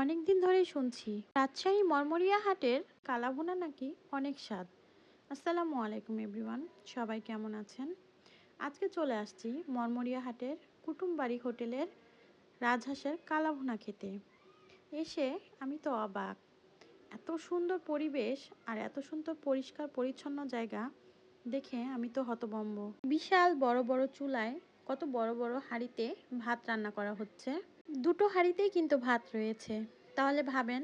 অনেক দিন ধরেই শুনছি রাজশাহী মরমরিয়া হাটের কালাভুনা নাকি অনেক স্বাদ। আসসালামু আলাইকুম এভরিওয়ান, সবাই কেমন আছেন? আজকে চলে আসছি মরমরিয়া হাটের কুটুমবাড়ি হোটেলের রাজহাঁসের কালাভুনা খেতে। এসে আমি তো অবাক, এত সুন্দর পরিবেশ আর এত সুন্দর পরিষ্কার পরিচ্ছন্ন জায়গা দেখে আমি তো হতভম্ব। বিশাল বড় বড় চুলায় কত বড় বড় হাঁড়িতে ভাত রান্না করা হচ্ছে। দুটো হাঁড়িতেই কিন্তু ভাত রয়েছে। তাহলে ভাবেন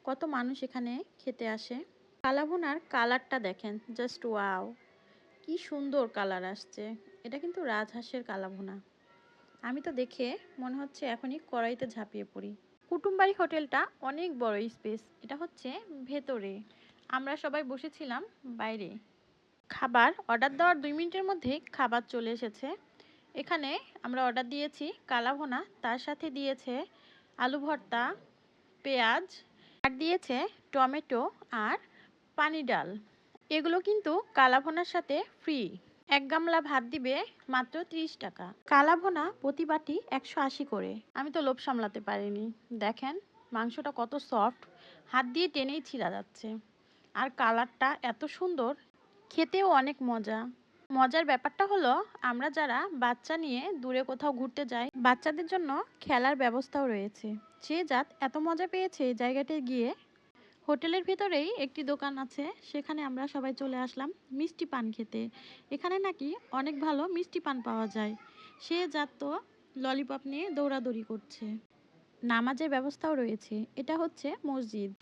কত মানুষ এখানে খেতে আসে। কালাভুনার কালারটা দেখেন, জাস্ট ওয়াও, কি সুন্দর কালার আসছে। এটা কিন্তু রাজহাঁসের কালাভুনা। আমি তো দেখে মনে হচ্ছে এখনই কড়াইতে ঝাঁপিয়ে পড়ি। কুটুমবাড়ি হোটেলটা অনেক বড় স্পেস। এটা হচ্ছে ভেতরে, আমরা সবাই বসেছিলাম বাইরে। খাবার অর্ডার দেওয়ার 2 মিনিটের মধ্যেই খাবার চলে এসেছে। এখানে আমরা অর্ডার দিয়েছি কালাভুনা, তার সাথে দিয়েছে আলু ভর্তা, পেঁয়াজ, আর দিয়েছে টমেটো আর পানি ডাল। এগুলো কিন্তু কালাভুনার সাথে ফ্রি। 1 গামলা ভাত দিবে মাত্র 30 টাকা। কালাভুনা প্রতি বাটি 180 করে। আমি তো লোভ সামলাতে পারিনি। দেখেন মাংসটা কত সফট, হাত দিয়ে টেনেই ছিঁড়া যাচ্ছে। আর কালারটা এত সুন্দর, খেতেও অনেক মজা। মজার ব্যাপারটা হলো, আমরা যারা বাচ্চা নিয়ে দূরে কোথাও ঘুরতে যাই, বাচ্চাদের জন্য খেলার ব্যবস্থাও রয়েছে। সে জাত এত মজা পেয়েছে এই জায়গাটায় গিয়ে। হোটেলের ভেতরেই একটি দোকান আছে, সেখানে আমরা সবাই চলে আসলাম মিষ্টি পান খেতে। এখানে নাকি অনেক ভালো মিষ্টি পান পাওয়া যায়। সে জাত তো ললিপপ নিয়ে দৌড়াদৌড়ি করছে। নামাজের ব্যবস্থাও রয়েছে। এটা হচ্ছে মসজিদ।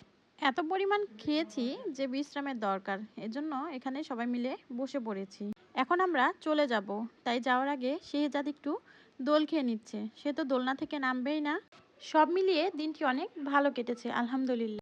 এত পরিমাণ খেয়েছি যে বিশ্রামের দরকার, এজন্য এখানে সবাই মিলে বসে পড়েছি। এখন আমরা চলে যাব, তাই যাওয়ার আগে শেহজাদ একটু দোল খেয়ে নিচ্ছে। সে তো দোলনা থেকে নামবেই না। সব মিলিয়ে দিনটি অনেক ভালো কেটেছে, আলহামদুলিল্লাহ।